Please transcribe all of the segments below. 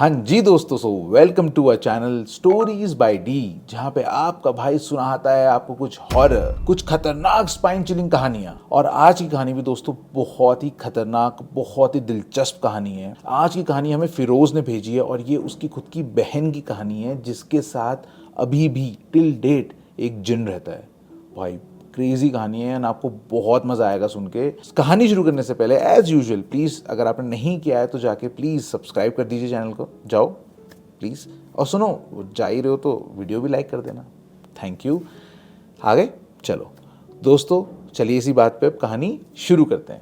हाँ जी दोस्तों, welcome to a channel stories by D, जहाँ पे आपका भाई सुनाता है आपको कुछ हॉरर, कुछ खतरनाक स्पाइन चिलिंग कहानियां। और आज की कहानी भी दोस्तों बहुत ही खतरनाक, बहुत ही दिलचस्प कहानी है। आज की कहानी हमें फिरोज ने भेजी है और ये उसकी खुद की बहन की कहानी है, जिसके साथ अभी भी टिल डेट एक जिन रहता है। भाई क्रेजी कहानी है ना, आपको बहुत मजा आएगा सुन के। कहानी शुरू करने से पहले एज यूजुअल प्लीज, अगर आपने नहीं किया है तो जाके प्लीज सब्सक्राइब कर दीजिए चैनल को, जाओ प्लीज। और सुनो, जा ही रहे हो तो वीडियो भी लाइक कर देना, थैंक यू। आगे चलो दोस्तों, चलिए इसी बात पे अब कहानी शुरू करते हैं।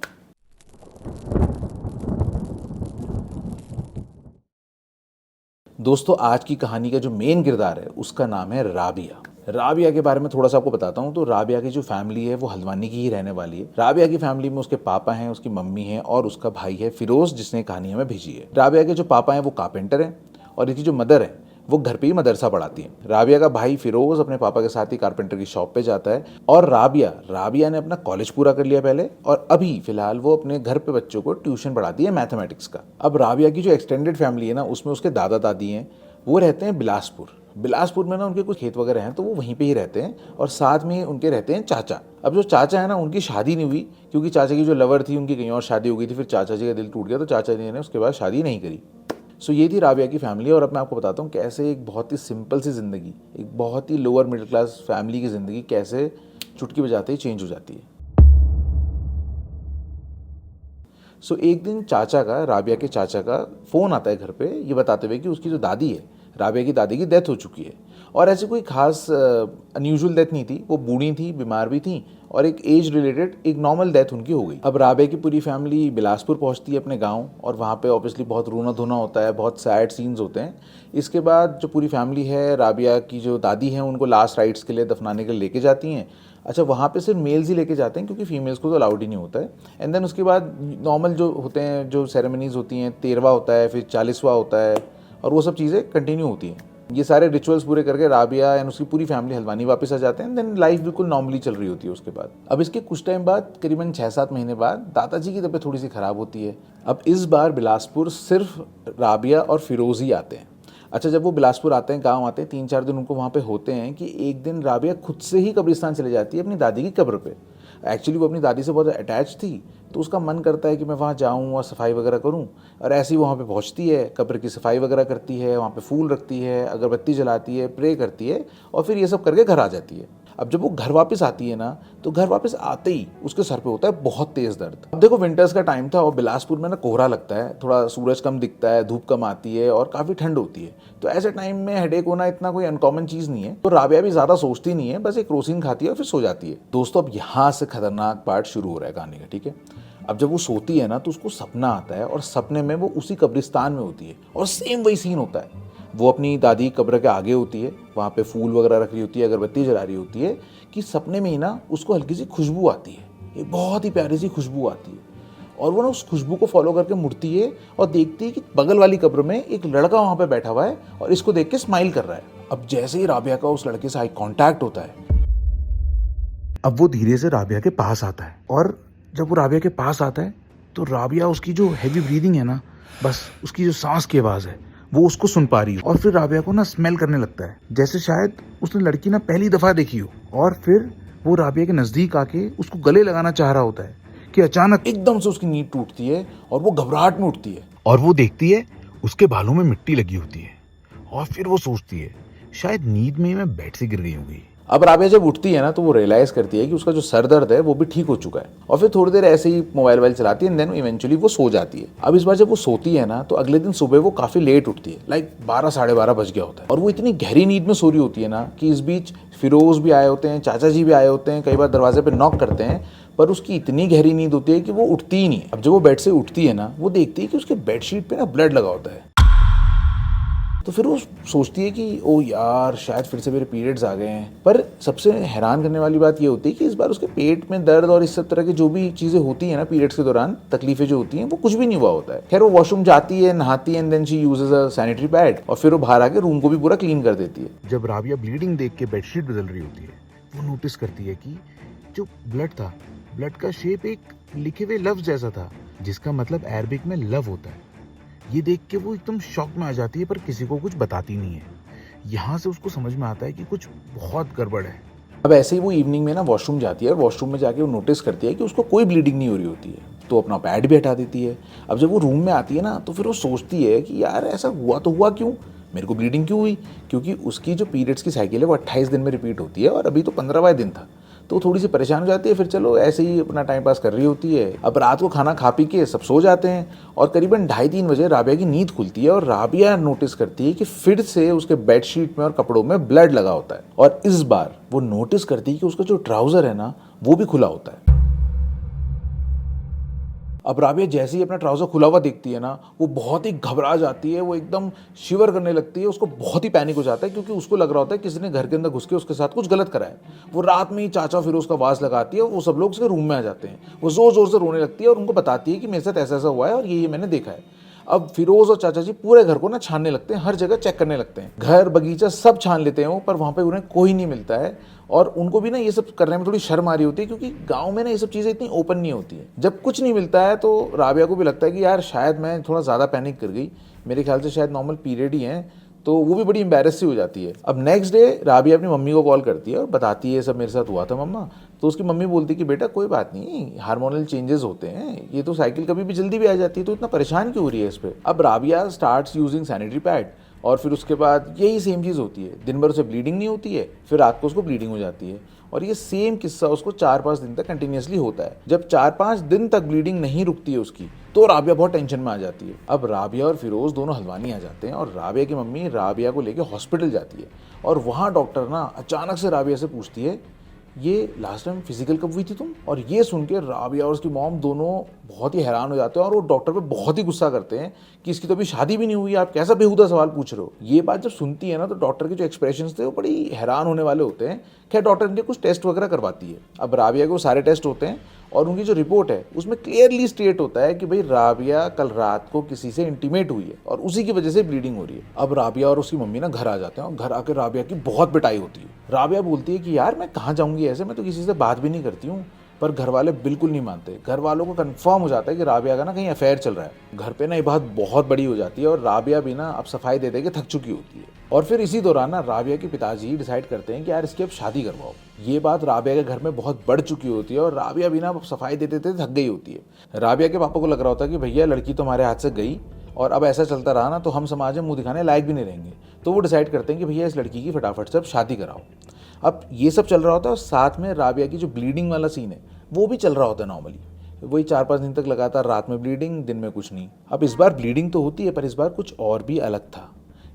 दोस्तों, आज की कहानी का जो मेन किरदार है उसका नाम है राबिया। राबिया के बारे में थोड़ा सा आपको बताता हूँ। तो राबिया की जो फैमिली है वो हल्द्वानी की ही रहने वाली है। राबिया की फैमिली में उसके पापा हैं, उसकी मम्मी है और उसका भाई है फिरोज, जिसने कहानी हमें भेजी है। राबिया के जो पापा हैं वो कारपेंटर हैं और इसकी जो मदर है वो घर पे ही मदरसा पढ़ाती है। राबिया का भाई फिरोज अपने पापा के साथ ही कारपेंटर की शॉप पे जाता है। और राबिया ने अपना कॉलेज पूरा कर लिया पहले, और अभी फिलहाल वो अपने घर पे बच्चों को ट्यूशन पढ़ाती है मैथमेटिक्स का। अब राबिया की जो एक्सटेंडेड फैमिली है ना, उसमें उसके दादा दादी हैं, वो रहते हैं बिलासपुर में ना उनके कुछ खेत वगैरह हैं, तो वो वहीं पे ही रहते हैं। और साथ में उनके रहते हैं चाचा। अब जो चाचा है ना, उनकी शादी नहीं हुई, क्योंकि चाचा की जो लवर थी उनकी कहीं और शादी हो गई थी। फिर चाचा जी का दिल टूट गया तो चाचा जी ने उसके बाद शादी नहीं करी। सो ये थी राबिया की फैमिली। और अब मैं आपको बताता हूँ कैसे एक बहुत ही सिंपल सी ज़िंदगी, एक बहुत ही लोअर मिडिल क्लास फैमिली की ज़िंदगी कैसे चुटकी बजाते ही चेंज हो जाती है। सो एक दिन राबिया के चाचा का फ़ोन आता है घर पे, ये बताते हुए कि उसकी जो दादी है, राबिया की दादी की डेथ हो चुकी है। और ऐसी कोई खास अनयूजुअल डेथ नहीं थी, वो बूढ़ी थी, बीमार भी थी, और एक एज रिलेटेड एक नॉर्मल डेथ उनकी हो गई। अब राबिया की पूरी फैमिली बिलासपुर पहुंचती है अपने गांव, और वहाँ पे ऑब्वियसली बहुत रोना धोना होता है, बहुत सैड सीन्स होते हैं। इसके बाद जो पूरी फैमिली है, राबिया की जो दादी हैं उनको लास्ट राइट्स के लिए दफनाने के लिए लेके जाती हैं। अच्छा, वहाँ पे सिर्फ मेल्स ही लेके जाते हैं, क्योंकि फीमेल्स को तो अलाउड ही नहीं होता है। एंड देन उसके बाद नॉर्मल जो होते हैं, जो सेरेमनीज होती हैं, 13वां होता है, फिर 40वां होता है, और वो सब चीज़ें कंटिन्यू होती हैं। ये सारे रिचुअल्स पूरे करके राबिया एंड उसकी पूरी फैमिली हल्द्वानी वापस आ जाते हैं। देन लाइफ बिल्कुल नॉर्मली चल रही होती है उसके बाद। अब इसके कुछ टाइम बाद, करीबन 6-7 महीने बाद, दादाजी की तबीयत थोड़ी सी ख़राब होती है। अब इस बार बिलासपुर सिर्फ राबिया और फिरोज ही आते हैं। अच्छा, जब वो बिलासपुर आते हैं, गांव आते हैं, 3-4 दिन उनको वहाँ पे होते हैं कि एक दिन राबिया खुद से ही कब्रिस्तान चले जाती है अपनी दादी की कब्र पे। एक्चुअली वो अपनी दादी से बहुत अटैच थी, तो उसका मन करता है कि मैं वहाँ जाऊँ और सफाई वगैरह करूँ। और ऐसे ही वहाँ पे पहुँचती है, कब्र की सफाई वगैरह करती है, वहाँ पे फूल रखती है, अगरबत्ती जलाती है, प्रे करती है, और फिर ये सब करके घर आ जाती है। अब जब वो घर वापस आती है ना, तो घर वापस आते ही उसके सर पे होता है बहुत तेज दर्द। अब देखो, विंटर्स का टाइम था और बिलासपुर में ना कोहरा लगता है, थोड़ा सूरज कम दिखता है, धूप कम आती है और काफ़ी ठंड होती है। तो ऐसे टाइम में हेडेक होना इतना कोई अनकॉमन चीज़ नहीं है। तो राबिया भी ज़्यादा सोचती नहीं है, बस एक क्रोसिन खाती है और फिर सो जाती है। दोस्तों, अब यहाँ से खतरनाक पार्ट शुरू हो रहा है कहानी का, ठीक है। अब जब वो सोती है ना, तो उसको सपना आता है, और सपने में वो उसी कब्रिस्तान में होती है, और सेम वही सीन होता है। वो अपनी दादी कब्र के आगे होती है, वहाँ पे फूल वगैरह रख रही होती है, अगरबत्ती जला रही होती है, कि सपने में ही ना उसको हल्की सी खुशबू आती है, एक बहुत ही प्यारी सी खुशबू आती है। और वो ना उस खुशबू को फॉलो करके मुड़ती है और देखती है कि बगल वाली कब्र में एक लड़का वहाँ पे बैठा हुआ है और इसको देख के स्माइल कर रहा है। अब जैसे ही राबिया का उस लड़के से आई कांटेक्ट होता है, अब वो धीरे से राबिया के पास आता है। और जब वो राबिया के पास आता है, तो राबिया, उसकी जो हैवी ब्रीदिंग है ना, बस उसकी जो सांस की आवाज़ है, वो उसको सुन पा रही है। और फिर राबिया को ना स्मेल करने लगता है, जैसे शायद उसने लड़की ना पहली दफ़ा देखी हो। और फिर वो राबिया के नज़दीक आके उसको गले लगाना चाह रहा होता है कि अचानक एकदम से उसकी नींद टूटती है और वो घबराहट में उठती है, और वो देखती है उसके बालों में मिट्टी लगी होती है। और फिर वो सोचती है शायद नींद में मैं बेड से गिर गई होंगी। अब राबिया जब उठती है ना, तो वो रियलाइज करती है कि उसका जो सर दर्द है वो भी ठीक हो चुका है। और फिर थोड़ी देर ऐसे ही मोबाइल वाइल चलाती है, देन इवेंचुअली वो सो जाती है। अब इस बार जब वो सोती है ना, तो अगले दिन सुबह वो काफी लेट उठती है, लाइक 12-12:30 बज गया होता है। और वो इतनी गहरी नींद में सो रही होती है ना, कि इस बीच फिरोज भी आए होते हैं, चाचा जी भी आए होते हैं, कई बार दरवाजे पर नॉक करते हैं, पर उसकी इतनी गहरी नींद होती है कि वो उठती ही नहीं। अब जब वो बेड से उठती है ना, वो देखती है कि उसके बेडशीट पे ना ब्लड लगा होता है। तो फिर वो सोचती है कि ओ यार, शायद फिर से मेरे पीरियड्स आ गए हैं। पर सबसे हैरान करने वाली बात ये होती है कि इस बार उसके पेट में दर्द और इस सब तरह की जो भी चीज़ें होती हैं ना पीरियड्स के दौरान, तकलीफें जो होती हैं, वो कुछ भी नहीं हुआ होता है। खैर, वो वॉशरूम जाती है, नहाती है, and then she uses a sanitary pad, और फिर वो बाहर आके रूम को भी पूरा क्लीन कर देती है। जब राबिया ब्लीडिंग देख के बेडशीट बदल रही होती है, वो नोटिस करती है कि जो ब्लड था, ब्लड का शेप एक लिखे हुए लफ्ज जैसा था, जिसका मतलब अरबिक में लव होता है। ये देख के वो एकदम शॉक में आ जाती है, पर किसी को कुछ बताती नहीं है। यहाँ से उसको समझ में आता है कि कुछ बहुत गड़बड़ है। अब ऐसे ही वो इवनिंग में ना वॉशरूम जाती है और वॉशरूम में जाके वो नोटिस करती है कि उसको कोई ब्लीडिंग नहीं हो रही होती है, तो अपना पैड भी हटा देती है। अब जब वो रूम में आती है ना, तो फिर वो सोचती है कि यार ऐसा हुआ तो हुआ क्यों, मेरे को ब्लीडिंग क्यों हुई? क्योंकि उसकी जो पीरियड्स की साइकिल है वो 28 दिन में रिपीट होती है और अभी तो 15वां दिन था। तो थोड़ी सी परेशान हो जाती है, फिर चलो ऐसे ही अपना टाइम पास कर रही होती है। अब रात को खाना खा पी के सब सो जाते हैं और करीबन 2:30-3 बजे राबिया की नींद खुलती है और राबिया नोटिस करती है कि फिर से उसके बेडशीट में और कपड़ों में ब्लड लगा होता है। और इस बार वो नोटिस करती है कि उसका जो ट्राउजर है ना, वो भी खुला होता है। अब राबिया जैसे ही अपना ट्राउजर खुला हुआ देखती है ना, वो बहुत ही घबरा जाती है, वो एकदम शिवर करने लगती है, उसको बहुत ही पैनिक हो जाता है, क्योंकि उसको लग रहा होता है किसी ने घर के अंदर घुस के उसके साथ कुछ गलत करा है। वो रात में ही चाचा फिरोज का आवाज लगाती है और वो सब लोग उसके रूम में आ जाते हैं। वो जोर जोर से रोने लगती है और उनको बताती है कि मेरे साथ ऐसा ऐसा हुआ है और ये मैंने देखा है। अब फिरोज और चाचा जी पूरे घर को ना छानने लगते हैं, हर जगह चेक करने लगते हैं, घर बगीचा सब छान लेते हैं वो, पर वहां पे उन्हें कोई नहीं मिलता है। और उनको भी ना ये सब करने में थोड़ी शर्म आ रही होती है, क्योंकि गांव में ना ये सब चीज़ें इतनी ओपन नहीं होती है। जब कुछ नहीं मिलता है तो राबिया को भी लगता है कि यार शायद मैं थोड़ा ज़्यादा पैनिक कर गई, मेरे ख्याल से शायद नॉर्मल पीरियड ही है। तो वो भी बड़ी एम्बेरस सी हो जाती है। अब नेक्स्ट डे राबिया अपनी मम्मी को कॉल करती है और बताती है सब मेरे साथ हुआ था मम्मा। तो उसकी मम्मी बोलती है कि बेटा कोई बात नहीं, हार्मोनल चेंजेस होते हैं, ये तो साइकिल कभी भी जल्दी भी आ जाती है, तो इतना परेशान क्यों हो रही है इस पर। अब Rabia starts using sanitary pad और फिर उसके बाद यही सेम चीज़ होती है, दिन भर उसे ब्लीडिंग नहीं होती है, फिर रात को उसको ब्लीडिंग हो जाती है। और ये सेम किस्सा उसको 4-5 दिन तक कंटिन्यूसली होता है। जब 4-5 दिन तक ब्लीडिंग नहीं रुकती है उसकी, तो राबिया बहुत टेंशन में आ जाती है। अब राबिया और फिरोज दोनों हल्द्वानी आ जाते हैं और राबिया की मम्मी राबिया को लेकर हॉस्पिटल जाती है। और वहाँ डॉक्टर ना अचानक से राबिया से पूछती है, ये लास्ट टाइम फिजिकल कब हुई थी तुम? और ये सुन के राबिया और उसकी मॉम दोनों बहुत ही हैरान हो जाते हैं और वो डॉक्टर पे बहुत ही गुस्सा करते हैं कि इसकी तो अभी शादी भी नहीं हुई, आप कैसा बेहुदा सवाल पूछ रहे हो। ये बात जब सुनती है ना, तो डॉक्टर के जो एक्सप्रेशंस थे वो बड़ी हैरान होने वाले होते हैं। खैर डॉक्टर इनके कुछ टेस्ट वगैरह करवाती है। अब राबिया के वो सारे टेस्ट होते हैं और उनकी जो रिपोर्ट है उसमें क्लियरली स्टेट होता है कि भाई राबिया कल रात को किसी से इंटीमेट हुई है और उसी की वजह से ब्लीडिंग हो रही है। अब राबिया और उसकी मम्मी ना घर आ जाते हैं और घर आकर राबिया की बहुत पिटाई होती है। राबिया बोलती है कि यार मैं कहाँ जाऊंगी ऐसे, मैं तो किसी से बात भी नहीं करती हूँ। पर घर वाले बिल्कुल नहीं मानते। घर वालों को कंफर्म हो जाता है कि राबिया का ना कहीं अफेयर चल रहा है। घर पे ना ये बात बहुत बड़ी हो जाती है और राबिया भी ना अब सफाई दे दे के थक चुकी होती है। और फिर इसी दौरान ना राबिया के पिताजी डिसाइड करते हैं कि यार इसकी अब शादी करवाओ। ये बात राबिया के घर में बहुत बढ़ चुकी होती है और राबिया भी ना अब सफाई देते देते थक गई होती है। राबिया के पापा को लग रहा होता है कि भैया लड़की तो हमारे हाथ से गई और अब ऐसा चलता रहा ना तो हम समाज में मुंह दिखाने लायक भी नहीं रहेंगे। तो वो डिसाइड करते हैं कि भैया इस लड़की की फटाफट से अब शादी कराओ। अब ये सब चल रहा होता है और साथ में राबिया की जो ब्लीडिंग वाला सीन है वो भी चल रहा होता है नॉर्मली। वही 4-5 दिन तक लगातार रात में ब्लीडिंग, दिन में कुछ नहीं। अब इस बार ब्लीडिंग तो होती है, पर इस बार कुछ और भी अलग था।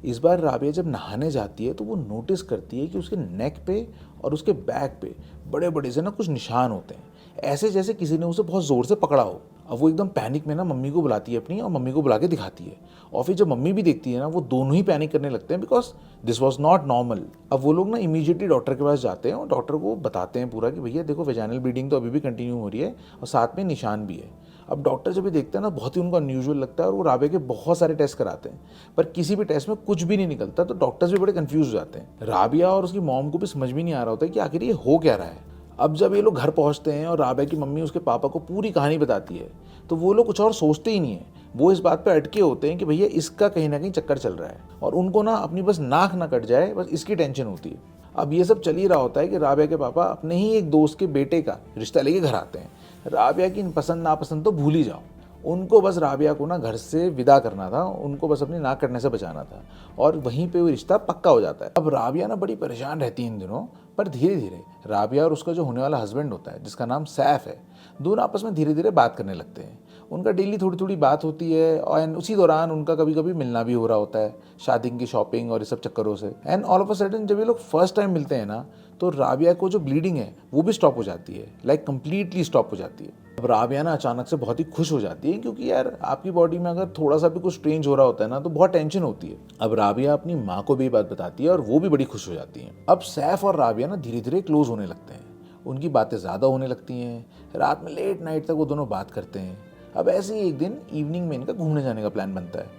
इस बार राबिया जब नहाने जाती है तो वो नोटिस करती है कि उसके नेक पे और उसके बैक पे बड़े बड़े से ना कुछ निशान होते हैं, ऐसे जैसे किसी ने उसे बहुत ज़ोर से पकड़ा हो। अब वो एकदम पैनिक में ना मम्मी को बुलाती है अपनी और मम्मी को बुला के दिखाती है। और फिर जब मम्मी भी देखती है ना, वो दोनों ही पैनिक करने लगते हैं, because this was not normal. अब वो लोग ना इमीडिएटली डॉक्टर के पास जाते हैं और डॉक्टर को बताते हैं पूरा कि भैया देखो वेजाइनल ब्लीडिंग तो अभी भी कंटिन्यू हो रही है और साथ में निशान भी है। अब डॉक्टर जब भी देखते हैं ना, बहुत ही उनको अनयूजुअल लगता है और वो राबिया के बहुत सारे टेस्ट कराते हैं, पर किसी भी टेस्ट में कुछ भी नहीं निकलता। तो डॉक्टर्स भी बड़े कंफ्यूज हो जाते हैं। राबिया और उसकी मॉम को भी समझ में नहीं आ रहा होता है कि आखिर ये हो क्या रहा है। अब जब ये लोग घर पहुंचते हैं और राबिया की मम्मी उसके पापा को पूरी कहानी बताती है, तो वो लोग कुछ और सोचते ही नहीं है। वो इस बात पे अटके होते हैं कि भैया इसका कहीं ना कहीं चक्कर चल रहा है और उनको ना अपनी बस नाक ना कट जाए, बस इसकी टेंशन होती है। अब ये सब चल ही रहा होता है कि राबिया के पापा अपने ही एक दोस्त के बेटे का रिश्ता लेके घर आते हैं। राबिया की पसंद नापसंद तो भूल ही जाओ, उनको बस राबिया को ना घर से विदा करना था, उनको बस अपनी नाक कटने से बचाना था और वहीं पे वो रिश्ता पक्का हो जाता है। अब राबिया ना बड़ी परेशान रहती है इन दिनों, पर धीरे धीरे राबिया और उसका जो होने वाला हस्बैंड होता है जिसका नाम सैफ है, दोनों आपस में धीरे धीरे बात करने लगते हैं। उनका डेली थोड़ी थोड़ी बात होती है और उसी दौरान उनका कभी कभी मिलना भी हो रहा होता है, शादी की शॉपिंग और ये सब चक्करों से। And all of a sudden जब ये लोग फर्स्ट टाइम मिलते हैं ना, तो राबिया को जो ब्लीडिंग है वो भी स्टॉप हो जाती है, लाइक कंप्लीटली स्टॉप हो जाती है। अब राबिया ना अचानक से बहुत ही खुश हो जाती है, क्योंकि यार आपकी बॉडी में अगर थोड़ा सा भी कुछ स्ट्रेंज हो रहा होता है ना, तो बहुत टेंशन होती है। अब राबिया अपनी माँ को भी बात बताती है और वो भी बड़ी खुश हो जाती है। अब सैफ और राबिया ना धीरे धीरे क्लोज होने लगते हैं, उनकी बातें ज़्यादा होने लगती हैं, रात में लेट नाइट तक वो दोनों बात करते हैं। अब ऐसे ही एक दिन इवनिंग में इनका घूमने जाने का प्लान बनता है।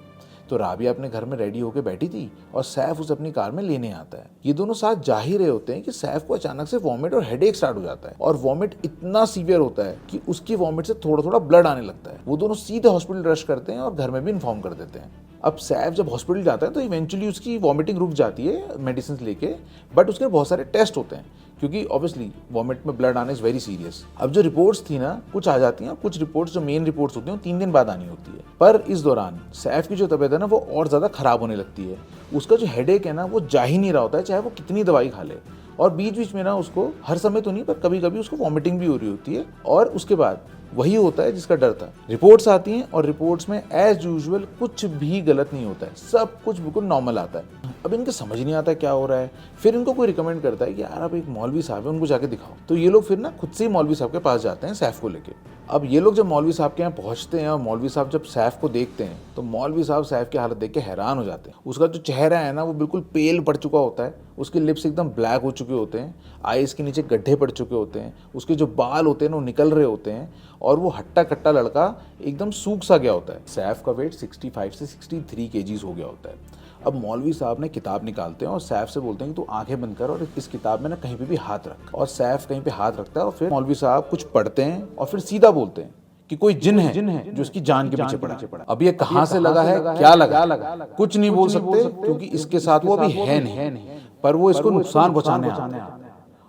तो राबिया अपने घर में रेडी होकर बैठी थी और सैफ उसे अपनी कार में लेने आता है। ये दोनों साथ जा ही रहे होते हैं कि सैफ को अचानक से वॉमिट और हेडेक स्टार्ट हो जाता है और वॉमिट इतना सीवियर होता है कि उसकी वॉमिट से थोड़ा थोड़ा ब्लड आने लगता है। वो दोनों सीधे हॉस्पिटल रश करते हैं और घर में भी इन्फॉर्म कर देते हैं। अब सैफ जब हॉस्पिटल जाता है तो इवेंचुअली उसकी वॉमिटिंग रुक जाती है मेडिसिन लेके, बट उसके बहुत सारे टेस्ट होते हैं क्योंकि ऑब्वियसली वॉमिट में ब्लड आने इज वेरी सीरियस। अब जो रिपोर्ट्स थी ना, कुछ आ जाती हैं, कुछ रिपोर्ट्स जो मेन रिपोर्ट्स होती हैं 3 दिन बाद आनी होती है। पर इस दौरान सैफ की जो तबीयत है ना वो और ज़्यादा खराब होने लगती है। उसका जो हेडेक है ना वो जा ही नहीं रहा होता है, चाहे वो कितनी दवाई खा ले। और बीच बीच में ना उसको, हर समय तो नहीं पर कभी कभी उसको वॉमिटिंग भी हो रही होती है। और उसके बाद वही होता है जिसका डर था। रिपोर्ट्स आती हैं और रिपोर्ट्स में एज यूजुअल कुछ भी गलत नहीं होता है, सब कुछ बिल्कुल नॉर्मल आता है। अब इनके समझ नहीं आता क्या हो रहा है। फिर इनको कोई रिकमेंड करता है कि यार आप एक मौलवी साहब है, उनको जाके दिखाओ। तो ये लोग फिर ना खुद से ही मौलवी साहब के पास जाते हैं सैफ को लेके। अब ये लोग जब मौलवी साहब के यहाँ पहुंचते हैं और मौलवी साहब जब सैफ को देखते हैं तो मौलवी साहब सैफ की हालत देख के हैरान हो जाते हैं। उसका जो चेहरा है ना वो बिल्कुल पेल पड़ चुका होता है, उसके लिप्स एकदम ब्लैक हो चुके होते हैं, आईज के नीचे गड्ढे पड़ चुके होते हैं, उसके जो बाल होते हैं ना वो निकल रहे होते हैं और वो हट्टा कट्टा लड़का एकदम सूख सा गया होता है। सैफ का वेट 65 से 63 kgs हो गया होता है। अब मौलवी साहब ने किताब निकालते हैं और सैफ से बोलते हैं कि तू आंखें बंद कर और इस किताब में ना कहीं पे भी हाथ रख। और सैफ कहीं पे हाथ रखता है और फिर मौलवी साहब कुछ पढ़ते हैं और फिर सीधा बोलते हैं कि कोई जिन है जो इसकी जान के पीछे पड़ा। अब ये कहाँ से लगा है, क्या लगा, कुछ नहीं बोल सकते क्योंकि इसके साथ वो अभी है नहीं, पर वो इसको नुकसान पहुंचाने आता है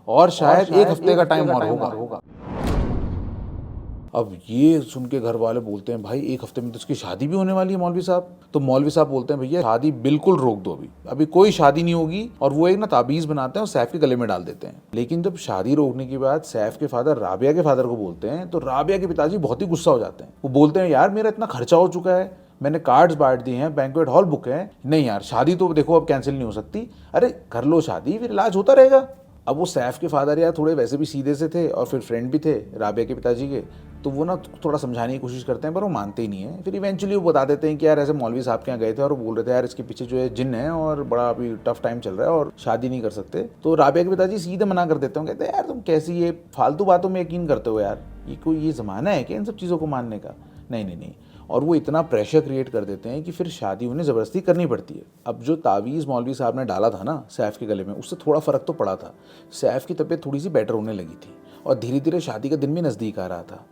और शायद 1 हफ्ते का टाइम और होगा। अब ये सुन के घर वाले बोलते हैं भाई 1 हफ्ते में तो इसकी शादी भी होने वाली है मौलवी साहब। तो मौलवी साहब बोलते हैं भैया शादी बिल्कुल रोक दो, अभी कोई शादी नहीं होगी। और वो एक ना ताबीज़ बनाते हैं और सैफ के गले में डाल देते हैं। लेकिन जब शादी रोकने के बाद सैफ के फादर राबिया के फादर को बोलते हैं तो राबिया के पिताजी बहुत ही गुस्सा हो जाते हैं। वो बोलते हैं यार मेरा इतना खर्चा हो चुका है, मैंने कार्ड्स बांट दिए हैं, बैंक्वेट हॉल बुक है, नहीं यार शादी तो देखो अब कैंसिल नहीं हो सकती, अरे कर लो शादी फिर इलाज होता रहेगा। अब वो सैफ के फादर यार थोड़े वैसे भी सीधे से थे और फिर फ्रेंड भी थे राबिया के पिताजी के, तो वो ना थोड़ा समझाने की कोशिश करते हैं पर वो मानते ही नहीं है। फिर इवेंचुअली वो बता देते हैं कि यार ऐसे मौलवी साहब के यहाँ गए थे और वो बोल रहे थे यार इसके पीछे जो है जिन है और बड़ा अभी टफ टाइम चल रहा है और शादी नहीं कर सकते। तो राबिया के पिताजी सीधे मना कर देते हैं, कहते हैं यार तुम कैसी ये फालतू बातों में यकीन करते हो यार, ये कोई ये ज़माना है क्या इन सब चीज़ों को मानने का, नहीं। और वो इतना प्रेशर क्रिएट कर देते हैं कि फिर शादी उन्हें ज़बरदस्ती करनी पड़ती है। अब जो तावीज़ मौलवी साहब ने डाला था ना सैफ के गले में, उससे थोड़ा फ़र्क तो पड़ा था। सैफ की तबीयत थोड़ी सी बेटर होने लगी थी और धीरे धीरे शादी का दिन भी नज़दीक आ रहा था।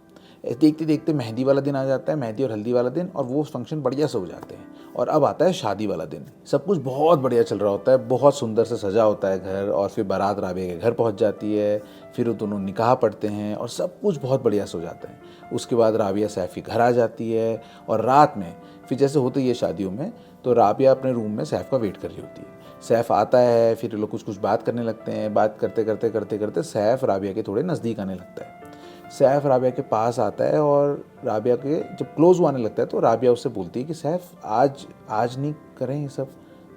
देखते देखते मेहंदी वाला दिन आ जाता है, मेहंदी और हल्दी वाला दिन, और वो फंक्शन बढ़िया से हो जाते हैं। और अब आता है शादी वाला दिन। सब कुछ बहुत बढ़िया चल रहा होता है, बहुत सुंदर से सजा होता है घर, और फिर बारात राबिया के घर पहुंच जाती है। फिर वो दोनों निकाह पढ़ते हैं और सब कुछ बहुत बढ़िया से हो जाता है। उसके बाद राबिया सैफ के घर आ जाती है और रात में फिर जैसे होती है शादियों में, तो राबिया अपने रूम में सैफ का वेट कर रही होती है। सैफ आता है, फिर लोग कुछ बात करने लगते हैं। बात करते करते सैफ राबिया के थोड़े नज़दीक आने लगता है। सैफ राबिया के पास आता है और राबिया के जब क्लोज आने लगता है तो राबिया उससे बोलती है कि सैफ आज नहीं करें ये सब,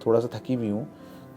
थोड़ा सा थकी हुई हूँ।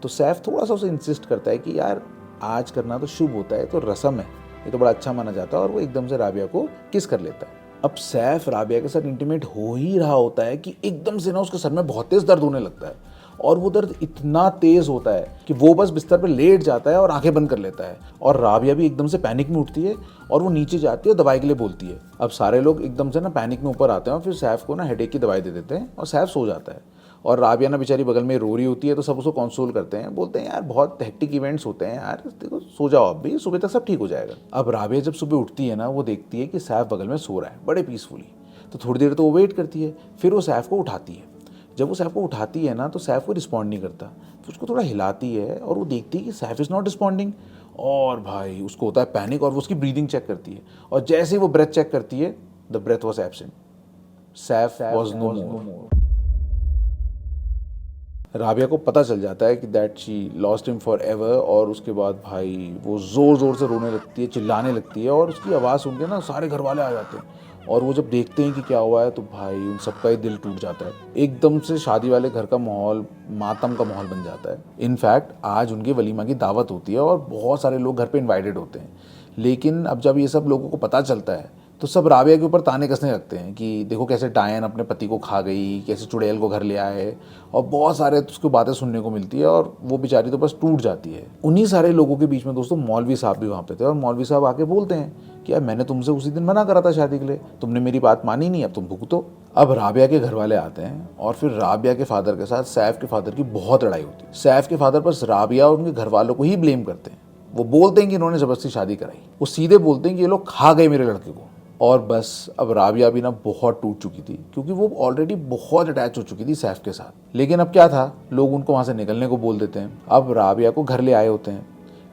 तो सैफ थोड़ा सा उसे इंसिस्ट करता है कि यार आज करना तो शुभ होता है, तो रस्म है, ये तो बड़ा अच्छा माना जाता है। और वो एकदम से राबिया को किस कर लेता है। अब सैफ राबिया के साथ इंटीमेट हो ही रहा होता है कि एकदम से ना उसके सर में बहुत तेज दर्द होने लगता है। और वो दर्द इतना तेज होता है कि वो बस बिस्तर पर लेट जाता है और आंखें बंद कर लेता है। और राबिया भी एकदम से पैनिक में उठती है और वो नीचे जाती है और दवाई के लिए बोलती है। अब सारे लोग एकदम से ना पैनिक में ऊपर आते हैं और फिर सैफ को ना हेडेक की दवाई दे देते हैं और सैफ सो जाता है। और राबिया ना बेचारी बगल में रो रही होती है, तो सब उसको कंसोल करते हैं, बोलते हैं यार बहुत हेक्टिक इवेंट्स होते हैं यार, देखो सो जाओ, अब भी सुबह तक सब ठीक हो जाएगा। अब राबिया जब सुबह उठती है ना, वो देखती है कि सैफ बगल में सो रहा है बड़े पीसफुली। तो थोड़ी देर तो वो वेट करती है, फिर वो सैफ को उठाती है। जब वो सैफ को उठाती है ना, तो सैफ को रिस्पॉन्ड नहीं करता। फिर उसको थोड़ा हिलाती है और वो देखती है कि सैफ इज़ नॉट रिस्पॉन्डिंग। और भाई उसको होता है पैनिक और वो उसकी ब्रीदिंग चेक करती है। और जैसे ही वो ब्रेथ चेक करती है, the breath was absent, Saif was no more. Rabia को पता चल जाता है कि that she lost him for ever. और उसके बाद भाई वो ज़ोर ज़ोर से रोने लगती है, चिल्लाने लगती है, और उसकी आवाज़ सुन के ना सारे घर वाले आ जाते हैं। और वो जब देखते हैं कि क्या हुआ है, तो भाई उन सबका ही दिल टूट जाता है। एकदम से शादी वाले घर का माहौल मातम का माहौल बन जाता है। इनफैक्ट आज उनके वलीमा की दावत होती है और बहुत सारे लोग घर पे इनवाइटेड होते हैं। लेकिन अब जब ये सब लोगों को पता चलता है तो सब राबिया के ऊपर ताने कसने लगते हैं कि देखो कैसे डायन अपने पति को खा गई, कैसे चुड़ैल को घर ले आए, और बहुत सारे उसको बातें सुनने को मिलती है और वो बेचारी तो बस टूट जाती है। उन्हीं सारे लोगों के बीच में दोस्तों मौलवी साहब भी वहाँ पे थे, और मौलवी साहब आके बोलते हैं कि यार मैंने तुमसे उसी दिन मना करा था शादी के लिए, तुमने मेरी बात मानी नहीं, अब तुम भुगतो। अब राबिया के घर वाले आते हैं और फिर राबिया के फादर के साथ सैफ के फादर की बहुत लड़ाई होती है। सैफ के फादर बस राबिया और उनके घर वालों को ही ब्लेम करते हैं। वो बोलते हैं कि इन्होंने ज़बरदस्ती शादी कराई, वो सीधे बोलते हैं कि ये लोग खा गए मेरे लड़के को। और बस अब राबिया भी ना बहुत टूट चुकी थी, क्योंकि वो ऑलरेडी बहुत अटैच हो चुकी थी सैफ के साथ। लेकिन अब क्या था, लोग उनको वहाँ से निकलने को बोल देते हैं। अब राबिया को घर ले आए होते हैं,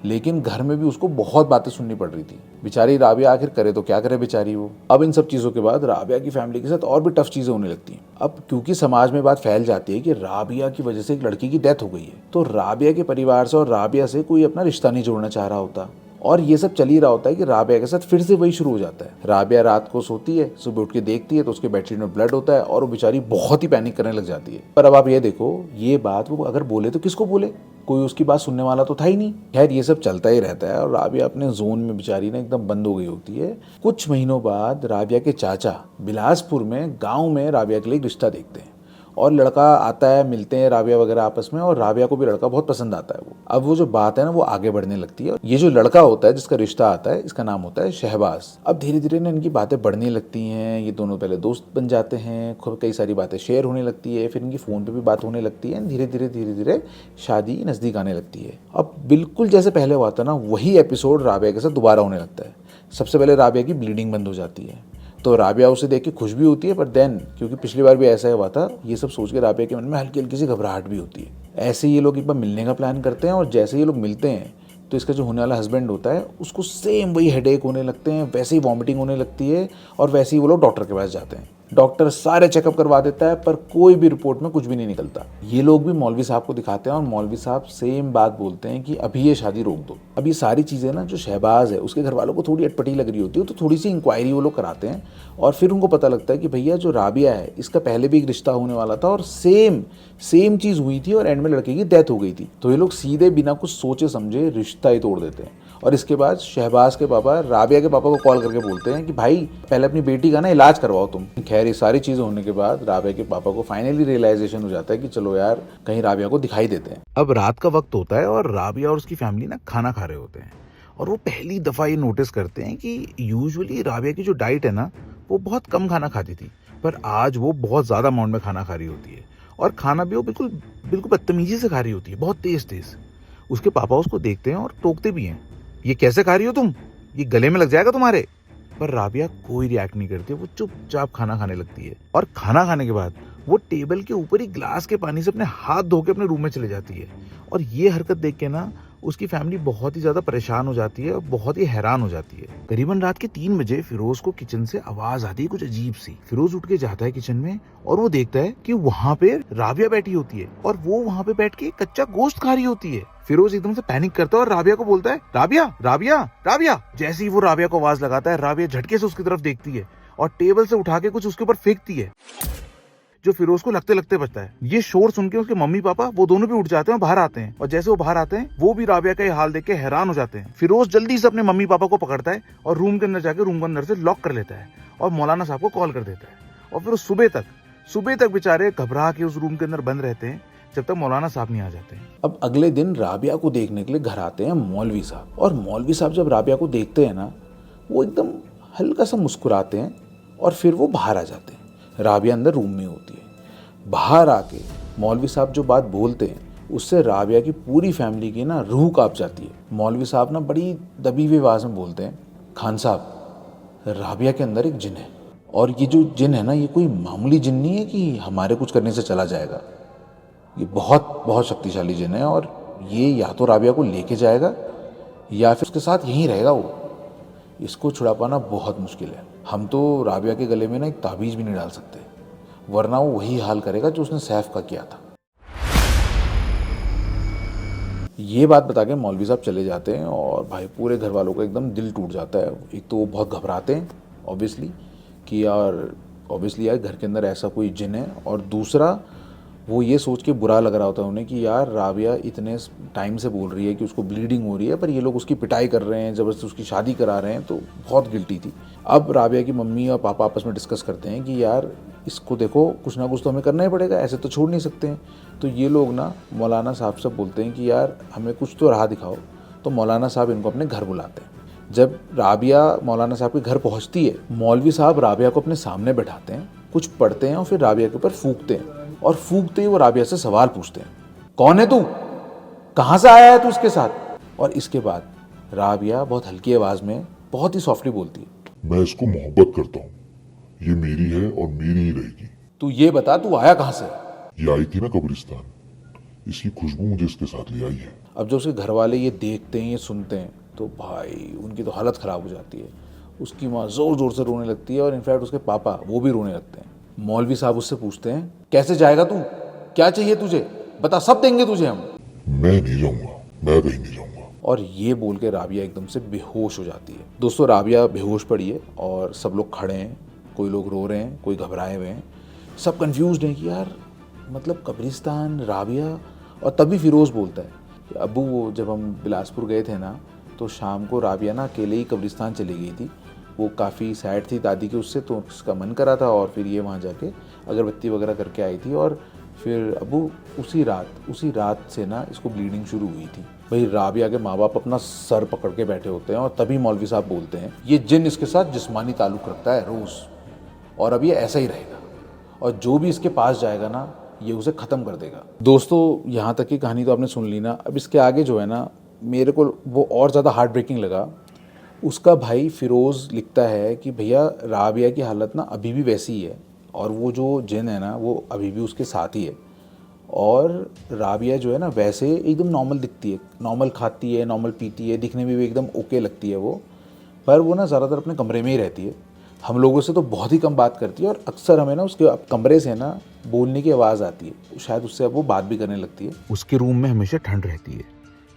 लेकिन घर में भी उसको बहुत बातें सुननी पड़ रही थी। बेचारी राबिया आखिर करे तो क्या करे बेचारी वो। अब इन सब चीज़ों के बाद राबिया की फैमिली के साथ और भी टफ चीज़ें होने लगती हैं। अब क्योंकि समाज में बात फैल जाती है कि राबिया की वजह से एक लड़की की डेथ हो गई है, तो राबिया के परिवार से और राबिया से कोई अपना रिश्ता नहीं जोड़ना चाह रहा होता। और ये सब चल ही रहा होता है कि राबिया के साथ फिर से वही शुरू हो जाता है। राबिया रात को सोती है, सुबह उठ के देखती है तो उसके बेडशीट में ब्लड होता है और वो बेचारी बहुत ही पैनिक करने लग जाती है। पर अब आप ये देखो, ये बात वो अगर बोले तो किसको बोले, कोई उसकी बात सुनने वाला तो था ही नहीं। खैर ये सब चलता ही रहता है और राबिया अपने जोन में बेचारी ना एकदम बंद हो गई होती है। कुछ महीनों बाद राबिया के चाचा बिलासपुर में गाँव में राबिया के लिए एक रिश्ता देखते हैं और लड़का आता है, मिलते हैं राबिया वगैरह आपस में, और राबिया को भी लड़का बहुत पसंद आता है। वो अब वो जो बात है ना वो आगे बढ़ने लगती है। ये जो लड़का होता है जिसका रिश्ता आता है, इसका नाम होता है शहबाज। अब धीरे धीरे ना इनकी बातें बढ़ने लगती हैं, ये दोनों पहले दोस्त बन जाते हैं, खूब कई सारी बातें शेयर होने लगती है, फिर इनकी फ़ोन पर भी बात होने लगती है। धीरे धीरे शादी नज़दीक आने लगती है। अब बिल्कुल जैसे पहले हुआ था ना, वही एपिसोड राबिया के साथ दोबारा होने लगता है। सबसे पहले राबिया की ब्लीडिंग बंद हो जाती है, तो राबिया उसे देख के खुश भी होती है, पर देन क्योंकि पिछली बार भी ऐसा हुआ था, ये सब सोच के राबिया के मन में हल्की हल्की सी घबराहट भी होती है। ऐसे ये लोग एक बार मिलने का प्लान करते हैं, और जैसे ये लोग मिलते हैं तो इसका जो होने वाला हस्बैंड होता है उसको सेम वही हेडेक होने लगते हैं, वैसे ही वॉमिटिंग होने लगती है, और वैसे ही वो लोग डॉक्टर के पास जाते हैं। डॉक्टर सारे चेकअप करवा देता है, पर कोई भी रिपोर्ट में कुछ भी नहीं निकलता। ये लोग भी मौलवी साहब को दिखाते हैं और मौलवी साहब सेम बात बोलते हैं कि अभी ये शादी रोक दो। अब ये सारी चीज़ें ना जो शहबाज है उसके घर वालों को थोड़ी अटपटी लग रही होती है, तो थोड़ी सी इंक्वायरी वो लोग कराते हैं और फिर उनको पता लगता है कि भैया जो राबिया है इसका पहले भी एक रिश्ता होने वाला था और सेम चीज़ हुई थी और एंड में लड़के की डेथ हो गई थी। तो ये लोग सीधे बिना कुछ सोचे समझे रिश्ता ही तोड़ देते हैं। और इसके बाद शहबाज के पापा राबिया के पापा को कॉल करके बोलते हैं कि भाई पहले अपनी बेटी का ना इलाज करवाओ तुम। खैर ये सारी चीज़ें होने के बाद राबिया के पापा को फाइनली रियलाइजेशन हो जाता है कि चलो यार कहीं राबिया को दिखाई देते हैं। अब रात का वक्त होता है और राबिया और उसकी फैमिली ना खाना खा रहे होते हैं, और वो पहली दफ़ा ये नोटिस करते हैं कि यूजुअली राबिया की जो डाइट है ना वो बहुत कम खाना खाती थी, पर आज वो बहुत ज़्यादा अमाउंट में खाना खा रही होती है, और खाना भी वो बिल्कुल बदतमीजी से खा रही होती है, बहुत तेज़। उसके पापा उसको देखते हैं और टोकते भी हैं, ये कैसे खा रही हो तुम, ये गले में लग जाएगा तुम्हारे। पर राबिया कोई रिएक्ट नहीं करती, वो चुपचाप खाना खाने लगती है, और खाना खाने के बाद वो टेबल के ऊपर ही ग्लास के पानी से अपने हाथ धो के अपने रूम में चले जाती है। और ये हरकत देख के ना उसकी फैमिली बहुत ही ज़्यादा परेशान हो जाती है और बहुत ही हैरान हो जाती है। करीबन रात के 3 बजे फिरोज को किचन से आवाज़ आती है कुछ अजीब सी। फिरोज उठ के जाता है किचन में और वो देखता है कि वहाँ पे राबिया बैठी होती है और वो वहाँ पे बैठ के कच्चा गोश्त खा रही होती है। फिरोज एकदम से पैनिक करता है और राबिया को बोलता है, राबिया राबिया राबिया। जैसे ही वो राबिया को आवाज लगाता है, राबिया झटके से उसकी तरफ देखती है और टेबल से उठा के कुछ उसके ऊपर फेंकती है, जो फिरोज को लगते लगते बचता है। ये शोर सुन के उसके मम्मी पापा वो दोनों भी उठ जाते हैं और बाहर आते हैं, और जैसे वो बाहर आते हैं वो भी राबिया का ये हाल देख के हैरान हो जाते हैं। फिरोज जल्दी से अपने मम्मी पापा को पकड़ता है और रूम के अंदर जाके रूम के अंदर से लॉक कर लेता है और मौलाना साहब को कॉल कर देता है। और फिर सुबह तक बेचारे घबरा के उस रूम के अंदर बंद रहते हैं जब तक मौलाना साहब नहीं आ जाते हैं। अब अगले दिन राबिया को देखने के लिए घर आते हैं मौलवी साहब, और मौलवी साहब जब राबिया को देखते हैं ना वो एकदम हल्का सा मुस्कुराते हैं और फिर वो बाहर आ जाते हैं। राबिया अंदर रूम में होती है। बाहर आके मौलवी साहब जो बात बोलते हैं उससे राबिया की पूरी फैमिली की ना रूह कांप जाती है। मौलवी साहब ना बड़ी दबी हुई आवाज़ में बोलते हैं, खान साहब राबिया के अंदर एक जिन है, और ये जो जिन है ना ये कोई मामूली जिन नहीं है कि हमारे कुछ करने से चला जाएगा। ये बहुत शक्तिशाली जिन है, और ये या तो राबिया को लेके जाएगा या फिर उसके साथ यहीं रहेगा। वो इसको छुड़ा पाना बहुत मुश्किल है। हम तो राबिया के गले में ना एक ताबीज़ भी नहीं डाल सकते, वरना वो वही हाल करेगा जो उसने सैफ का किया था। ये बात बता के मौलवी साहब चले जाते हैं और भाई पूरे घर वालों का एकदम दिल टूट जाता है। एक तो वो बहुत घबराते हैं ऑब्वियसली यार घर के अंदर ऐसा कोई जिन है, और दूसरा वो ये सोच के बुरा लग रहा होता है उन्हें कि यार राबिया इतने टाइम से बोल रही है कि उसको ब्लीडिंग हो रही है, पर ये लोग उसकी पिटाई कर रहे हैं, ज़बरदस्ती उसकी शादी करा रहे हैं, तो बहुत गिल्टी थी। अब राबिया की मम्मी और पापा आपस में डिस्कस करते हैं कि यार इसको देखो, कुछ ना कुछ तो हमें करना ही पड़ेगा, ऐसे तो छोड़ नहीं सकते हैं। तो ये लोग ना मौलाना साहब से बोलते हैं कि यार हमें कुछ तो राह दिखाओ। तो मौलाना साहब इनको अपने घर बुलाते हैं। जब राबिया मौलाना साहब के घर पहुंचती है, मौलवी साहब राबिया को अपने सामने बैठाते हैं, कुछ पढ़ते हैं और फिर राबिया के ऊपर फूंकते हैं। और फूंकते ही वो राबिया से सवाल पूछते हैं, कौन है तू, कहाँ से आया है तू इसके साथ। और इसके बाद राबिया बहुत हल्की आवाज में बहुत ही सॉफ्टली बोलती है, मैं इसको मोहब्बत करता हूँ, ये मेरी है और मेरी ही रहेगी। तू ये बता तू आया कहाँ से। ये आई थी ना कब्रिस्तान, इसकी खुशबू मुझे इसके साथ ले आई है। अब जब उसके घर वाले ये देखते हैं, ये सुनते हैं, तो भाई उनकी तो हालत ख़राब हो जाती है। उसकी माँ ज़ोर ज़ोर से रोने लगती है और इनफैक्ट उसके पापा वो भी रोने लगते हैं। मौलवी साहब उससे पूछते हैं, कैसे जाएगा तू, क्या चाहिए तुझे, बता, सब देंगे तुझे हम। मैं नहीं जाऊंगा, मैं कहीं नहीं जाऊंगा। और ये बोल के राबिया एकदम से बेहोश हो जाती है। दोस्तों राबिया बेहोश पड़ी है और सब लोग खड़े हैं, कोई लोग रो रहे हैं, कोई घबराए हुए हैं, सब कंफ्यूज्ड हैं कि यार मतलब कब्रिस्तान, राबिया। और तभी फिरोज़ बोलता है कि अबू वो जब हम बिलासपुर गए थे ना, तो शाम को राबिया ना अकेले ही कब्रिस्तान चली गई थी। वो काफ़ी सैड थी दादी के उससे, तो उसका मन करा था और फिर ये वहाँ जाके अगरबत्ती वगैरह करके आई थी। और फिर अबू उसी रात से ना इसको ब्लीडिंग शुरू हुई थी। भाई राबिया के माँ बाप अपना सर पकड़ के बैठे होते हैं और तभी मौलवी साहब बोलते हैं, ये जिन इसके साथ जिस्मानी ताल्लुक़ रखता है रोज़, और अब ये ऐसा ही रहेगा, और जो भी इसके पास जाएगा ना ये उसे ख़त्म कर देगा। दोस्तों यहाँ तक की कहानी तो आपने सुन ली ना। अब इसके आगे जो है ना, मेरे को वो और ज़्यादा हार्ट ब्रेकिंग लगा। उसका भाई फिरोज़ लिखता है कि भैया राबिया की हालत ना अभी भी वैसी ही है, और वो जो जिन है ना वो अभी भी उसके साथ ही है। और राबिया जो है ना वैसे एकदम नॉर्मल दिखती है, नॉर्मल खाती है, नॉर्मल पीती है, दिखने में भी एकदम ओके लगती है वो, पर वो ना ज़्यादातर अपने कमरे में ही रहती है। हम लोगों से तो बहुत ही कम बात करती है और अक्सर हमें ना उसके कमरे से ना बोलने की आवाज़ आती है, शायद उससे अब वो बात भी करने लगती है। उसके रूम में हमेशा ठंड रहती है,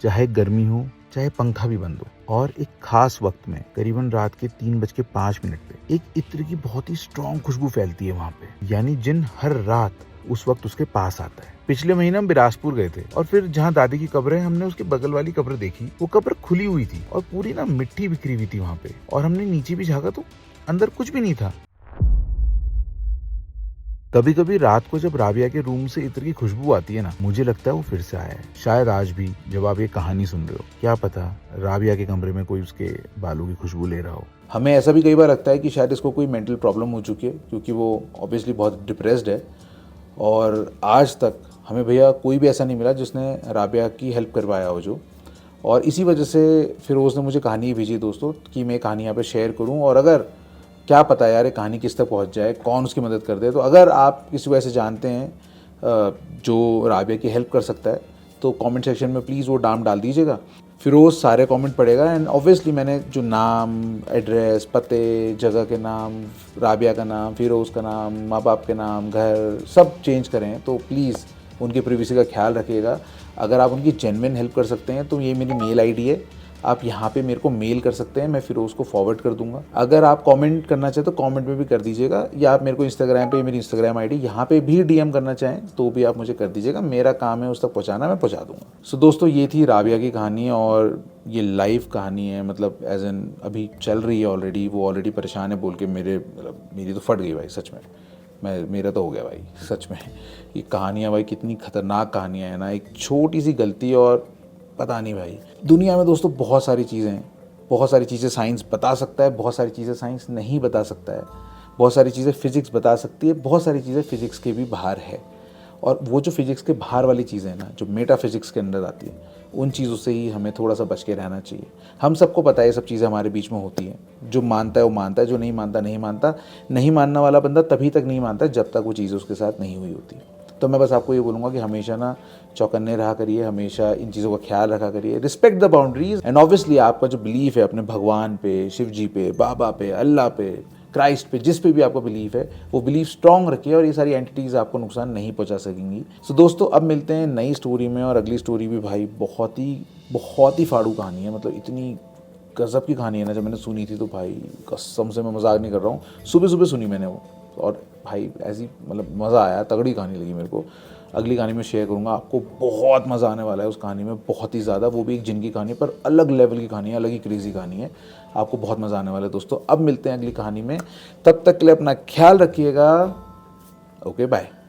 चाहे गर्मी हो चाहे पंखा भी बंद हो। और एक खास वक्त में करीबन रात के 3:05 पे एक इत्र की बहुत ही स्ट्रॉन्ग खुशबू फैलती है वहाँ पे, यानी जिन हर रात उस वक्त उसके पास आता है। पिछले महीने हम बिलासपुर गए थे और फिर जहाँ दादी की कब्र है, हमने उसके बगल वाली कब्र देखी। वो कब्र खुली हुई थी और पूरी ना मिट्टी बिखरी हुई थी वहाँ पे, और हमने नीचे भी झाँका तो अंदर कुछ भी नहीं था। कभी कभी रात को जब राबिया के रूम से इत्र की खुशबू आती है ना, मुझे लगता है वो फिर से आया है। शायद आज भी जब आप ये कहानी सुन रहे हो, क्या पता राबिया के कमरे में कोई उसके बालों की खुशबू ले रहा हो। हमें ऐसा भी कई बार लगता है कि शायद इसको कोई मेंटल प्रॉब्लम हो चुकी है, क्योंकि वो ऑब्वियसली बहुत डिप्रेस्ड है। और आज तक हमें भैया कोई भी ऐसा नहीं मिला जिसने राबिया की हेल्प करवाया हो जो। और इसी वजह से फिरोज़ ने मुझे कहानी भेजी दोस्तों कि मैं कहानी यहाँ पे शेयर करूँ, और अगर क्या पता यार ये कहानी किस तक पहुँच जाए, कौन उसकी मदद कर दे। तो अगर आप किसी को ऐसे जानते हैं जो राबिया की हेल्प कर सकता है, तो कमेंट सेक्शन में प्लीज़ वो नाम डाल दीजिएगा। फिरोज़ सारे कमेंट पढ़ेगा, एंड ऑब्वियसली मैंने जो नाम, एड्रेस, पते, जगह के नाम, राबिया का नाम, फिरोज़ का नाम, माँ बाप के नाम, घर सब चेंज करें, तो प्लीज़ उनकी प्राइवेसी का ख्याल रखिएगा। अगर आप उनकी जेन्युइन हेल्प कर सकते हैं तो ये मेरी मेल आईडी है, आप यहाँ पे मेरे को मेल कर सकते हैं, मैं फिरोज़ को फॉरवर्ड कर दूंगा। अगर आप कमेंट करना चाहें तो कमेंट में भी कर दीजिएगा, या आप मेरे को इंस्टाग्राम पे, मेरी इंस्टाग्राम आईडी यहाँ पे भी डीएम करना चाहें तो भी आप मुझे कर दीजिएगा। मेरा काम है उस तक पहुँचाना, मैं पहुँचा दूंगा। सो दोस्तों ये थी राबिया की कहानी, और ये लाइव कहानी है, मतलब एज एन अभी चल रही है ऑलरेडी। वो ऑलरेडी परेशान है बोल के मेरी तो फट गई भाई, सच में मेरा तो हो गया भाई सच में। ये कहानियाँ भाई कितनी ख़तरनाक कहानियाँ हैं ना, एक छोटी सी गलती और पता नहीं भाई। दुनिया में दोस्तों बहुत सारी चीज़ें हैं, बहुत सारी चीज़ें साइंस बता सकता है, बहुत सारी चीज़ें साइंस नहीं बता सकता है, बहुत सारी चीज़ें फिज़िक्स बता सकती है, बहुत सारी चीज़ें फिज़िक्स के भी बाहर है। और वो जो फिज़िक्स के बाहर वाली चीज़ें हैं ना, जो मेटाफिज़िक्स के अंदर आती है, उन चीज़ों से ही हमें थोड़ा सा बच के रहना चाहिए। हम सबको पता है ये सब चीज़ें हमारे बीच में होती हैं, जो मानता है वो मानता है, जो नहीं मानता नहीं मानता। नहीं मानने वाला बंदा तभी तक नहीं मानता जब तक वो चीज़ उसके साथ नहीं हुई होती। तो मैं बस आपको ये बोलूँगा कि हमेशा ना चौकन्ने रहा करिए, हमेशा इन चीज़ों का ख्याल रखा करिए, respect the boundaries, and obviously आपका जो बिलीफ है अपने भगवान पे, शिव जी पे, बाबा पे, अल्लाह पे, क्राइस्ट पे, जिस पे भी आपका बिलीफ है, वो बिलीफ स्ट्रॉन्ग रखिए, और ये सारी एंटिटीज़ आपको नुकसान नहीं पहुंचा सकेंगी। सो दोस्तों अब मिलते हैं नई स्टोरी में, और अगली स्टोरी भी भाई बहुत ही फाड़ू कहानी है, मतलब इतनी गजब की कहानी है ना। जब मैंने सुनी थी तो भाई कसम से मैं मजाक नहीं कर रहा हूँ, सुबह सुबह सुनी मैंने वो, और भाई ऐसी मतलब मज़ा आया, तगड़ी कहानी लगी मेरे को। अगली कहानी में शेयर करूँगा, आपको बहुत मज़ा आने वाला है उस कहानी में, बहुत ही ज़्यादा। वो भी एक जिन की कहानी, पर अलग लेवल की कहानी है, अलग ही क्रेजी कहानी है, आपको बहुत मज़ा आने वाला है दोस्तों। अब मिलते हैं अगली कहानी में, तब तक के लिए अपना ख्याल रखिएगा। Okay bye.